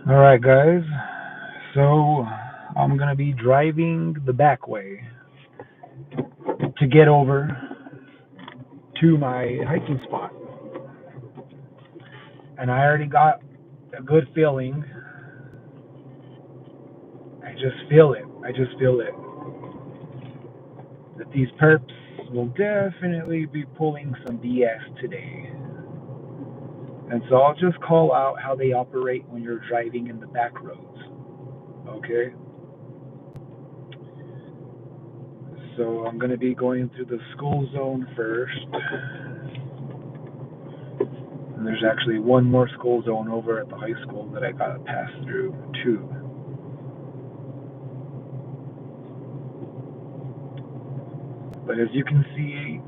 All right, guys. So I'm gonna be driving the back way to get over to my hiking spot, and I already got a good feeling. I just feel it. I just feel it that these perps will definitely be pulling some BS today. And so I'll just call out how they operate when you're driving in the back roads. Okay? So I'm going to be going through the school zone first. And there's actually one more school zone over at the high school that I gotta pass through too. But as you can see,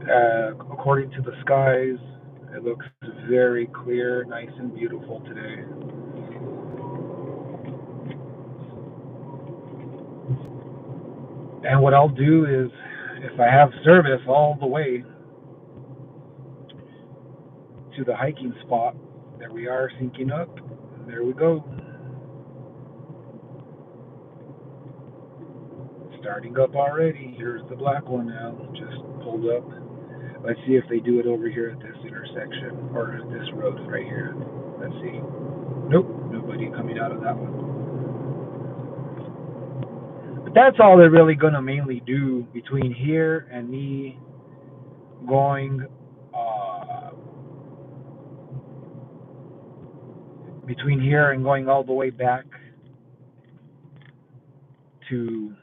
according to the skies, it looks very clear, nice and beautiful today. And what I'll do is, if I have service all the way to the hiking spot, there we are syncing up. There we go. Starting up already. Here's the black one now. Just pulled up. Let's see if they do it over here at this intersection or this road right here. Let's see. Nope, nobody coming out of that one. But that's all they're really gonna mainly do between here and me going uh, between here and going all the way back to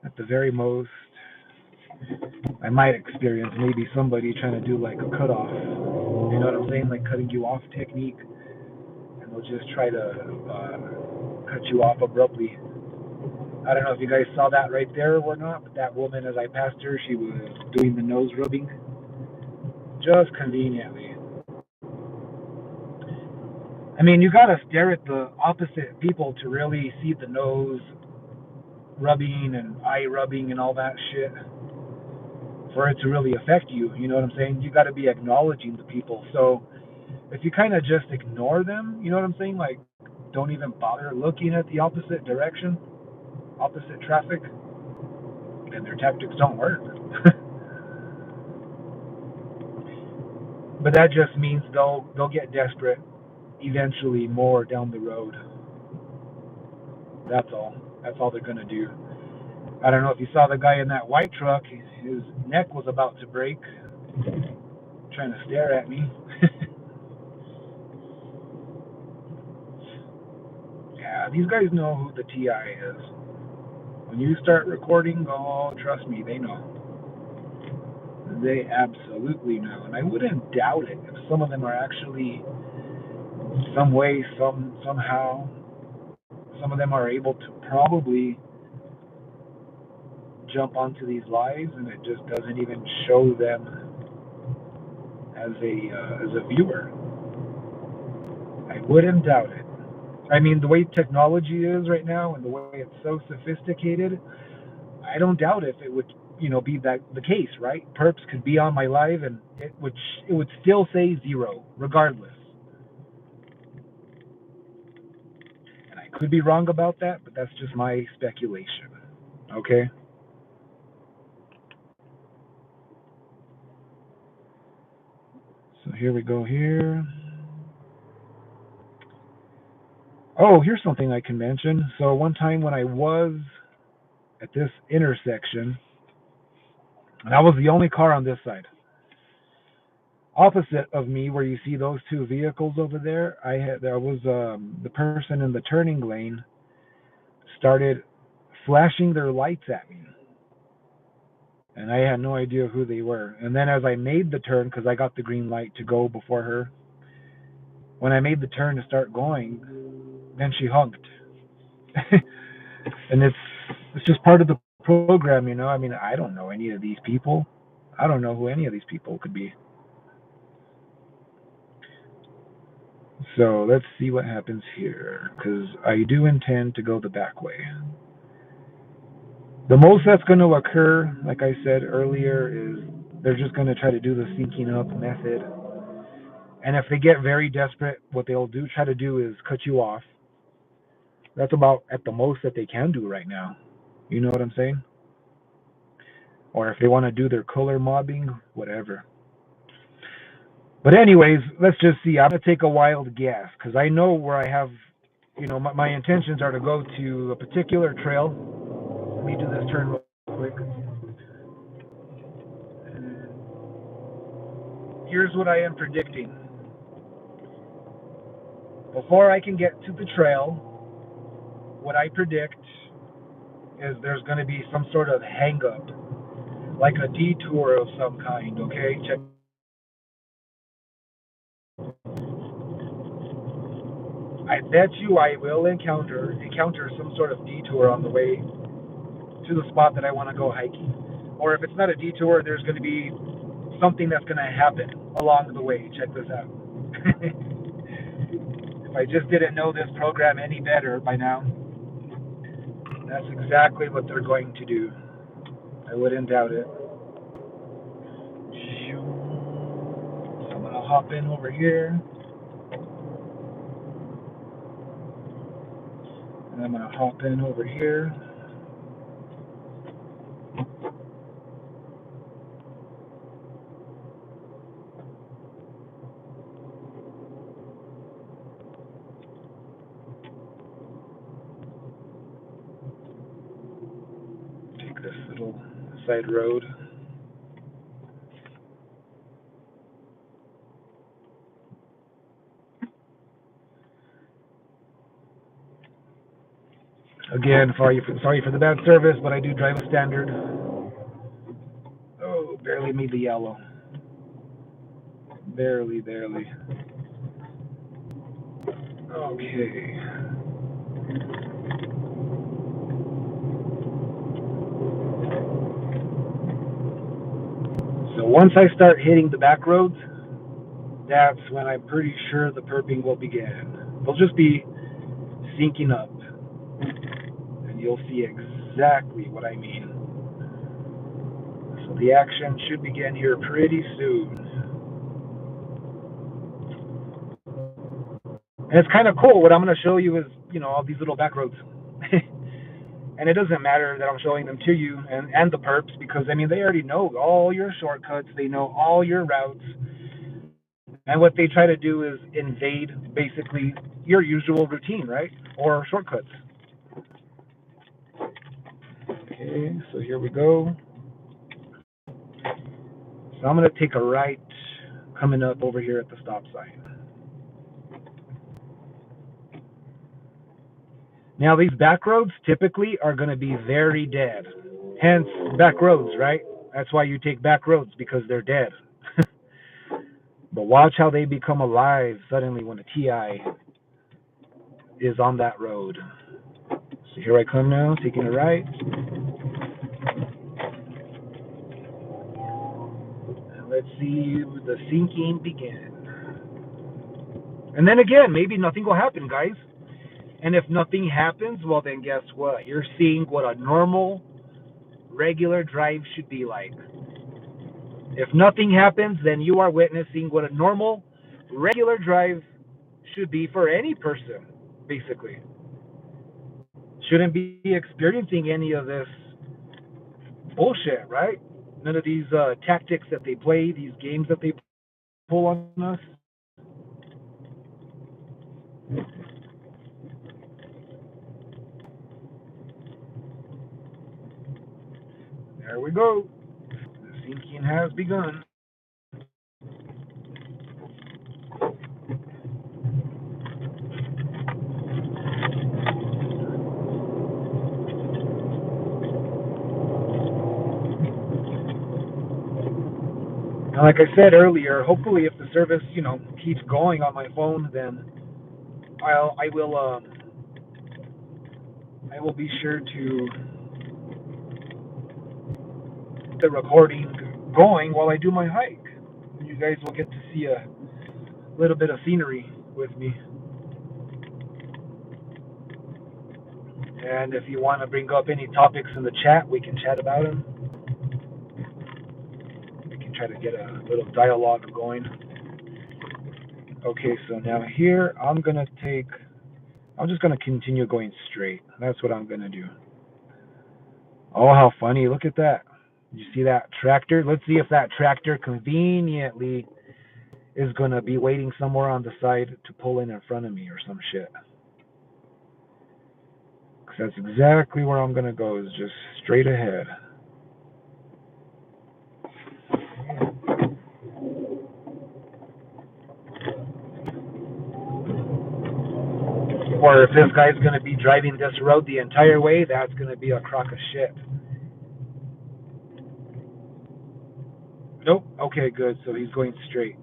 at the very most I might experience maybe somebody trying to do like a cutoff. You know what I'm saying? Like cutting you off technique, and they'll just try to cut you off abruptly. I don't know if you guys saw that right there or not, but that woman, as I passed her, she was doing the nose rubbing just conveniently. I mean, you gotta stare at the opposite people to really see the nose rubbing and eye rubbing and all that shit for it to really affect you. You know what I'm saying? You gotta be acknowledging the people. So if you kind of just ignore them, you know what I'm saying? Like, don't even bother looking at the opposite direction, opposite traffic, then their tactics don't work. But that just means they'll get desperate eventually more down the road. That's all. That's all they're gonna do. I don't know if you saw the guy in that white truck. His neck was about to break, trying to stare at me. Yeah, these guys know who the TI is. When you start recording, oh, trust me, they know. They absolutely know, and I wouldn't doubt it if some of them are actually, some way, somehow, some of them are able to probably jump onto these lives, and it just doesn't even show them as a viewer. I wouldn't doubt it. I mean, the way technology is right now, and the way it's so sophisticated, I don't doubt if it would, be that the case, right? Perps could be on my live, and it would still say zero, regardless. And I could be wrong about that, but that's just my speculation. Okay. So here we go here. Oh, here's something I can mention. So one time when I was at this intersection, and I was the only car on this side. Opposite of me, where you see those two vehicles over there, there was the person in the turning lane started flashing their lights at me, and I had no idea who they were. And then as I made the turn, because I got the green light to go before her, when I made the turn to start going, then she honked. And it's just part of the program, I mean, I don't know any of these people. I don't know who any of these people could be. So let's see what happens here, because I do intend to go the back way. The most that's going to occur, like I said earlier, is they're just going to try to do the syncing up method. And if they get very desperate, what they'll try to do is cut you off. That's about at the most that they can do right now. You know what I'm saying? Or if they want to do their color mobbing, whatever. But anyways, let's just see. I'm gonna take a wild guess because I know where I have, my intentions are to go to a particular trail. Let me do this turn real quick. And here's what I am predicting. Before I can get to the trail, what I predict is there's going to be some sort of hang up, like a detour of some kind. Okay, check. I bet you I will encounter some sort of detour on the way to the spot that I want to go hiking. Or if it's not a detour, there's going to be something that's going to happen along the way. Check this out. If I just didn't know this program any better by now, that's exactly what they're going to do. I wouldn't doubt it. So I'm going to hop in over here. And I'm going to hop in over here. Take this little side road. Again, sorry for the bad service, but I do drive a standard. Oh, barely made the yellow. Barely, barely. Okay. So once I start hitting the back roads, that's when I'm pretty sure the perping will begin. They'll just be syncing up, and you'll see exactly what I mean. So the action should begin here pretty soon. And it's kind of cool. What I'm going to show you is, all these little back roads. And it doesn't matter that I'm showing them to you and the perps because, I mean, they already know all your shortcuts. They know all your routes. And what they try to do is invade, basically, your usual routine, right? Or shortcuts. Okay, so here we go. So I'm going to take a right coming up over here at the stop sign. Now, these back roads typically are going to be very dead. Hence, back roads, right? That's why you take back roads, because they're dead. But watch how they become alive suddenly when a TI is on that road. So here I come now, taking a right. And let's see the sinking begin. And then again, maybe nothing will happen, guys. And if nothing happens, well, then guess what? You're seeing what a normal, regular drive should be like. If nothing happens, then you are witnessing what a normal, regular drive should be for any person, basically. Shouldn't be experiencing any of this bullshit, right? None of these tactics that they play, these games that they pull on us. There we go. The sinking has begun. And like I said earlier, hopefully, if the service, keeps going on my phone, then I will be sure to get the recording going while I do my hike. You guys will get to see a little bit of scenery. with me. And if you want to bring up any topics in the chat, we can chat about them. We can try to get a little dialogue going. Okay, so now here I'm just gonna continue going straight. That's what I'm gonna do. Oh, how funny! Look at that. You see that tractor? Let's see if that tractor conveniently is gonna be waiting somewhere on the side to pull in front of me or some shit. Cause that's exactly where I'm gonna go. Is just straight ahead. Or if this guy's gonna be driving this road the entire way, that's gonna be a crock of shit. Nope. Okay, good. So he's going straight.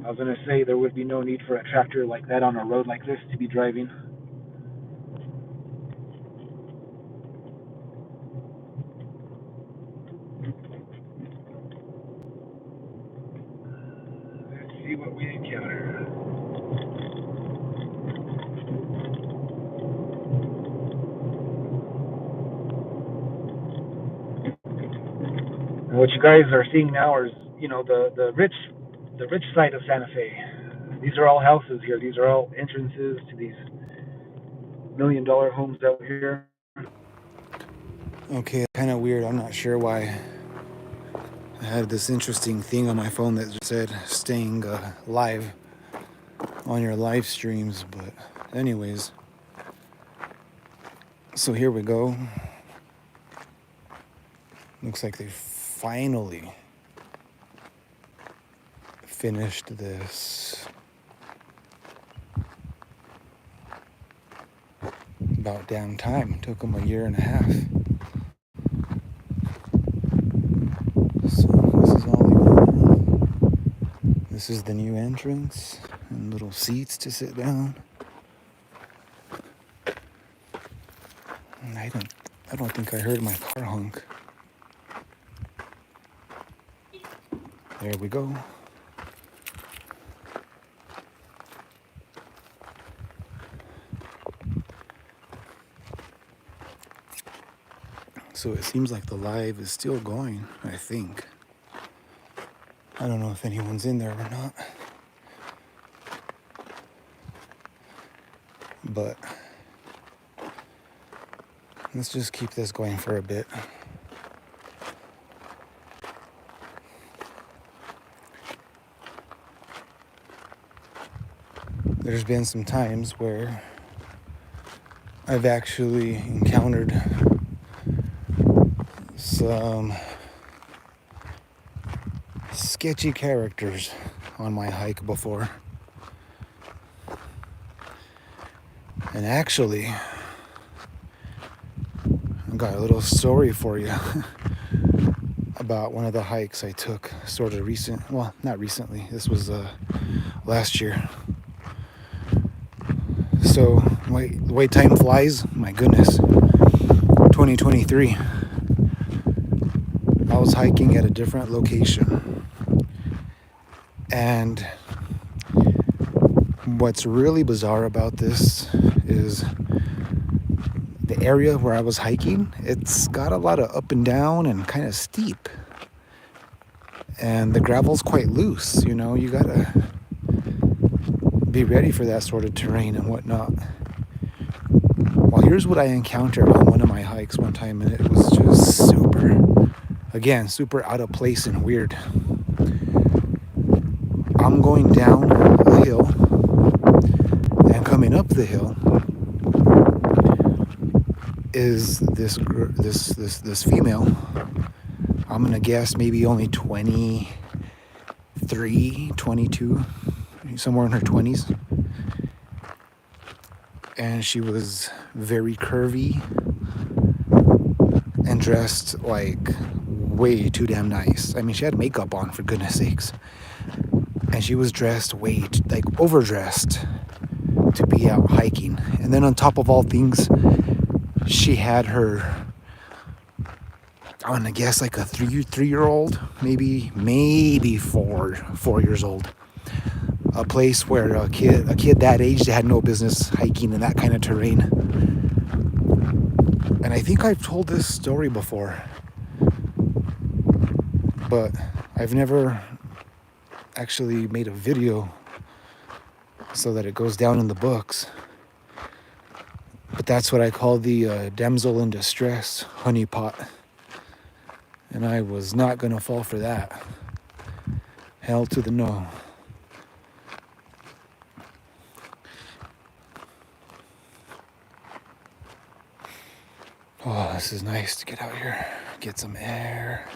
I was gonna say there would be no need for a tractor like that on a road like this to be driving. Let's see what we encounter. And what you guys are seeing now is, the rich side of Santa Fe. These are all houses here. These are all entrances to these $1 million homes out here. Okay, kind of weird. I'm not sure why. I had this interesting thing on my phone that just said staying live on your live streams, but anyways. So here we go. Looks like they finally finished this. About damn time. It took them 1.5 years. So this is all they got. This is the new entrance and little seats to sit down. And I don't think I heard my car honk. There we go. So it seems like the live is still going, I think. I don't know if anyone's in there or not. But let's just keep this going for a bit. There's been some times where I've actually encountered some sketchy characters on my hike before. And actually, I've got a little story for you about one of the hikes I took sort of recent. Well, not recently. This was last year. So, the way time flies, my goodness. 2023. I was hiking at a different location. And what's really bizarre about this is the area where I was hiking, it's got a lot of up and down and kind of steep. And the gravel's quite loose, you gotta be ready for that sort of terrain and whatnot. Well, here's what I encountered on one of my hikes one time, and it was just super out of place and weird. I'm going down a hill, and coming up the hill is this female. I'm gonna guess maybe only 23, 22, somewhere in her 20s. And she was very curvy and dressed like way too damn nice. I mean, she had makeup on, for goodness sakes. And she was dressed overdressed to be out hiking. And then on top of all things, she had her, I'm gonna guess like a three-year-old, maybe 4 years old, a place where a kid that age had no business hiking in that kind of terrain. And I think I've told this story before, but I've never actually made a video so that it goes down in the books. But that's what I call the damsel in distress honeypot. And I was not going to fall for that. Hell to the no. Oh, this is nice to get out here, get some air.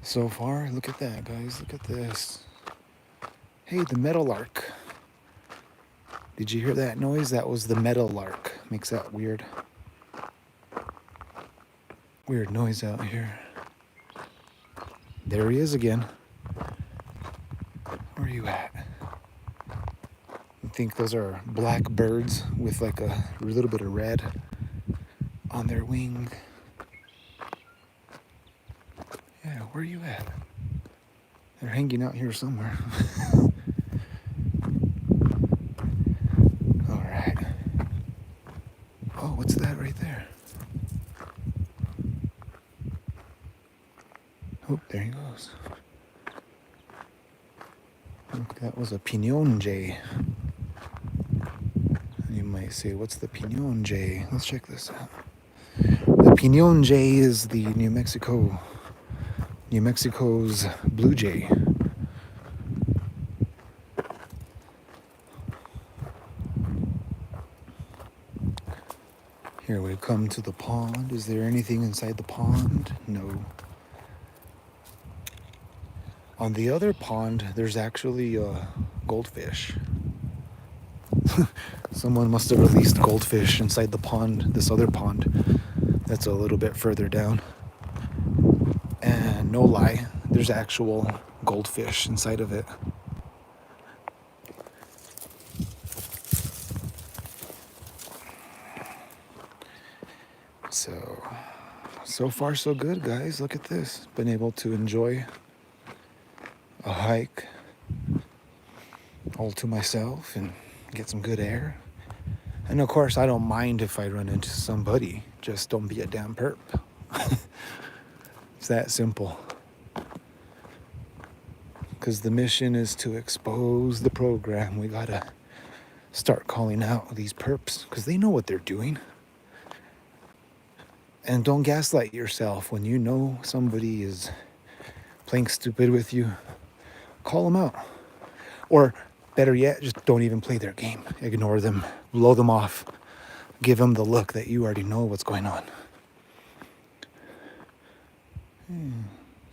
So far, look at that, guys. Look at this. Hey, the meadowlark. Did you hear that noise? That was the meadowlark. Makes that weird noise out here. There he is again. Where are you at? I think those are black birds with like a little bit of red on their wing. Yeah, where are you at? They're hanging out here somewhere. All right. Oh, what's that right there? Oh, there he goes. Look, that was a pinon jay. You might say, what's the pinon jay? Let's check this out. The pinon jay is the New Mexico's blue jay. Here we come to the pond. Is there anything inside the pond? No. On the other pond, there's actually a goldfish. Someone must have released goldfish inside the pond, this other pond that's a little bit further down. And no lie, there's actual goldfish inside of it. So far so good, guys. Look at this. Been able to enjoy a hike all to myself and get some good air. And of course, I don't mind if I run into somebody. Just don't be a damn perp. It's that simple. Because the mission is to expose the program. We gotta start calling out these perps because they know what they're doing. And don't gaslight yourself when you know somebody is playing stupid with you. Call them out. Or better yet, just don't even play their game. Ignore them. Blow them off. Give them the look that you already know what's going on.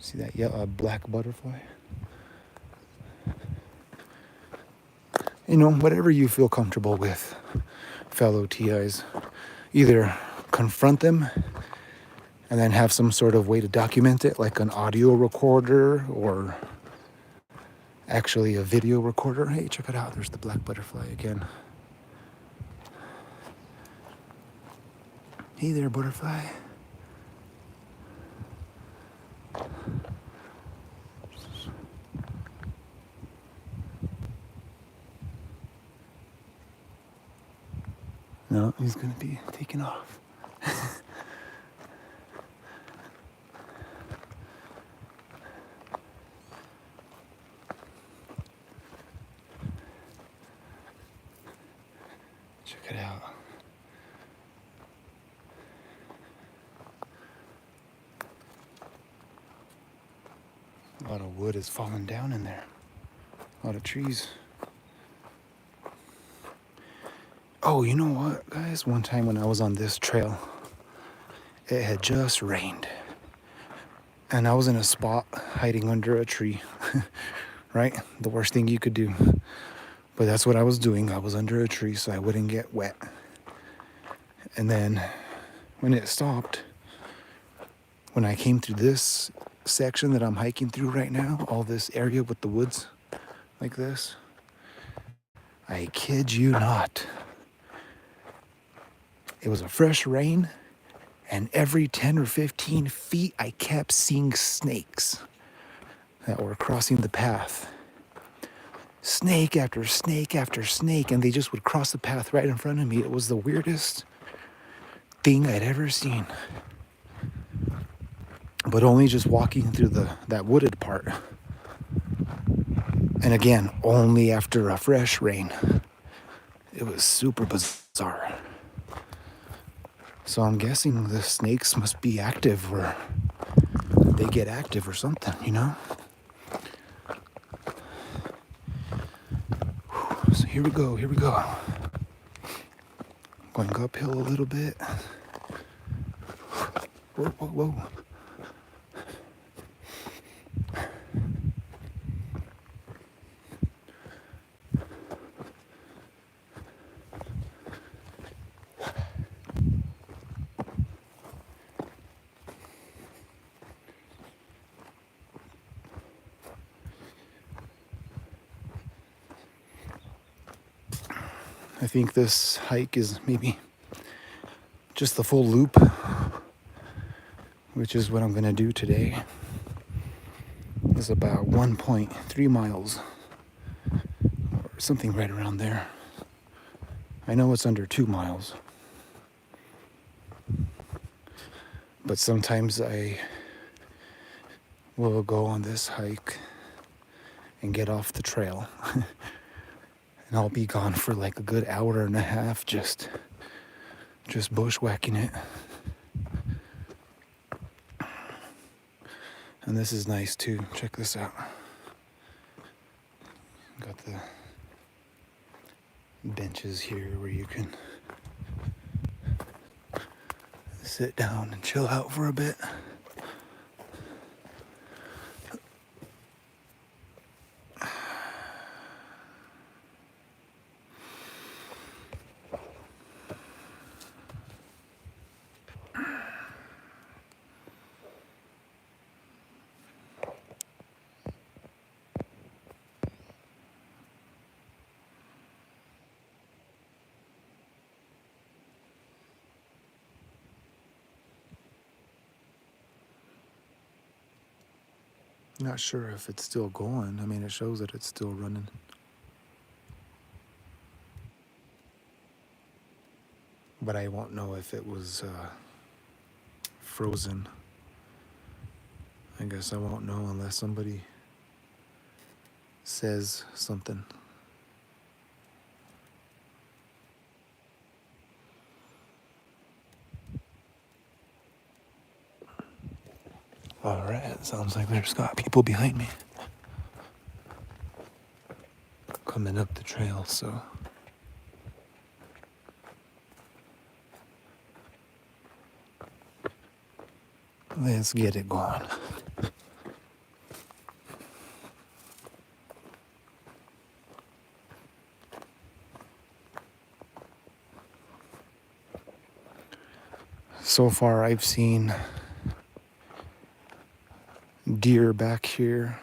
See that yellow, black butterfly? You know, whatever you feel comfortable with, fellow TIs. Either confront them and then have some sort of way to document it, like an audio recorder or actually a video recorder. Hey, check it out. There's the black butterfly again. Hey there, butterfly. No, he's going to be taking off. Check it out. A lot of wood is falling down in there. A lot of trees. Oh, you know what, guys? One time when I was on this trail, it had just rained. And I was in a spot hiding under a tree, right? The worst thing you could do. But that's what I was doing. I was under a tree so I wouldn't get wet. And then when it stopped, when I came through this section that I'm hiking through right now, all this area with the woods like this, I kid you not. It was a fresh rain, and every 10 or 15 feet, I kept seeing snakes. that were crossing the path. Snake after snake after snake, and they just would cross the path right in front of me. It was the weirdest thing I'd ever seen. But only just walking through that wooded part. And again, only after a fresh rain. It was super bizarre. So I'm guessing the snakes must be active, or they get active or something, you know? So here we go. Going uphill a little bit. Whoa. I think this hike is maybe just the full loop, which is what I'm gonna do today. It's about 1.3 miles or something right around there. I know it's under 2 miles, but sometimes I will go on this hike and get off the trail and I'll be gone for like a good hour and a half just bushwhacking it. And this is nice too. Check this out. Got the benches here where you can sit down and chill out for a bit. Not sure if it's still going. I mean, it shows that it's still running. But I won't know if it was frozen. I guess I won't know unless somebody says something. All right, sounds like there's got people behind me coming up the trail, so let's get it going. So far, I've seen deer back here.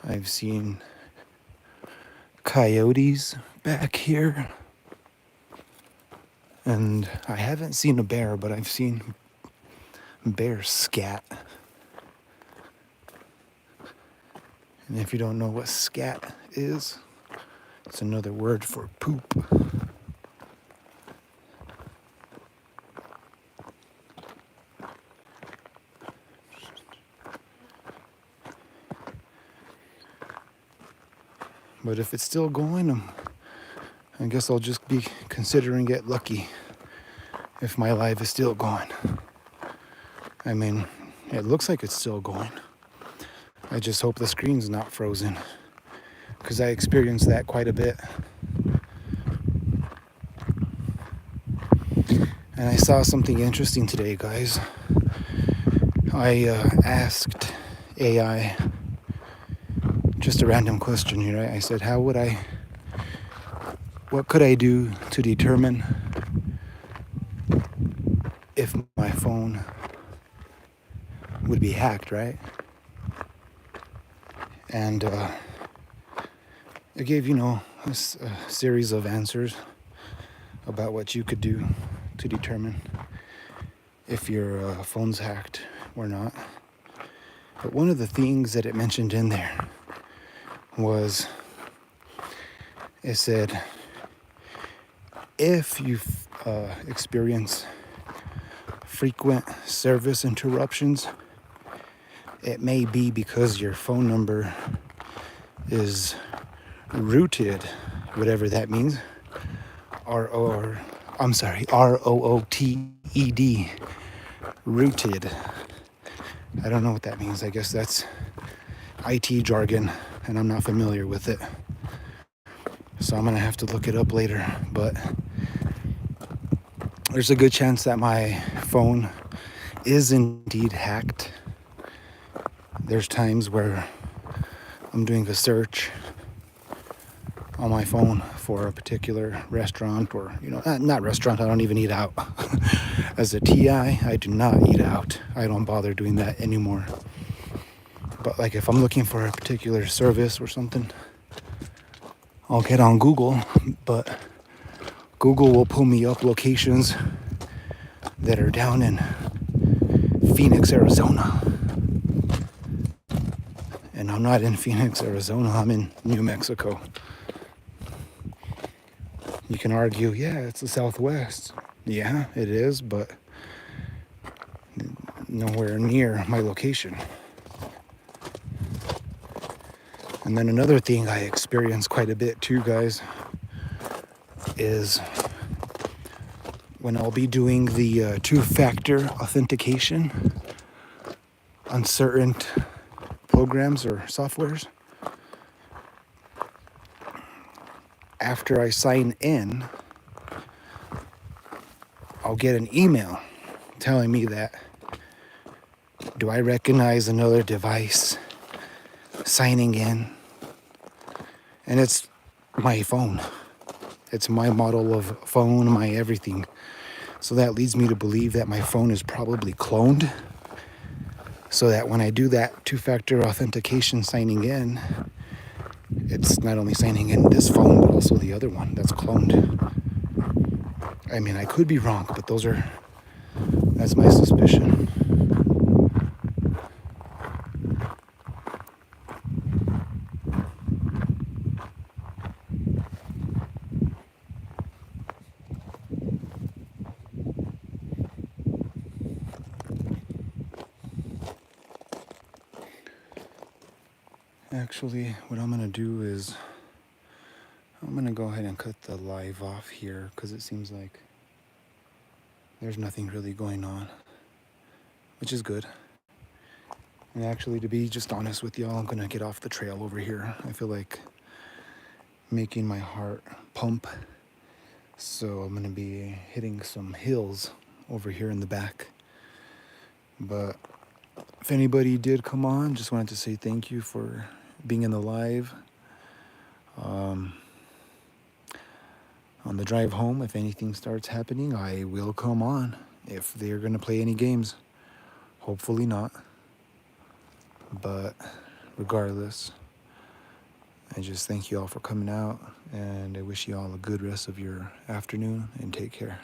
I've seen coyotes back here. And I haven't seen a bear, but I've seen bears scat. And if you don't know what scat is, it's another word for poop. But if it's still going, I guess I'll just be considering it lucky if my live is still going. I mean, it looks like it's still going. I just hope the screen's not frozen, because I experienced that quite a bit. And I saw something interesting today, guys. I asked AI just a random question here. I said, what could I do to determine if my phone would be hacked, right? And it gave, a series of answers about what you could do to determine if your phone's hacked or not. But one of the things that it mentioned in there was, it said, if you experience frequent service interruptions, it may be because your phone number is rooted, whatever that means, ROOTED, rooted. I don't know what that means. I guess that's IT jargon, and I'm not familiar with it. So I'm gonna have to look it up later. But there's a good chance that my phone is indeed hacked. There's times where I'm doing a search on my phone for a particular restaurant, or not restaurant, I don't even eat out. As a TI, I do not eat out. I don't bother doing that anymore. But like if I'm looking for a particular service or something, I'll get on Google, but Google will pull me up locations that are down in Phoenix, Arizona. And I'm not in Phoenix, Arizona, I'm in New Mexico. You can argue, yeah, it's the Southwest. Yeah, it is, but nowhere near my location. And then another thing I experience quite a bit too, guys, is when I'll be doing the two-factor authentication on certain programs or softwares. After I sign in, I'll get an email telling me that, do I recognize another device signing in? And it's my phone. It's my model of phone, my everything. So that leads me to believe that my phone is probably cloned. So that when I do that two-factor authentication signing in, it's not only signing in this phone, but also the other one that's cloned. I mean, I could be wrong, but that's my suspicion. Actually, what I'm gonna do is I'm gonna go ahead and cut the live off here because it seems like there's nothing really going on, which is good. And actually, to be just honest with y'all, I'm gonna get off the trail over here. I feel like making my heart pump, so I'm gonna be hitting some hills over here in the back. But if anybody did come on, just wanted to say thank you for being in the live. On the drive home, if anything starts happening, I will come on. If they're gonna play any games, hopefully not. But regardless, I just thank you all for coming out, and I wish you all a good rest of your afternoon, and take care.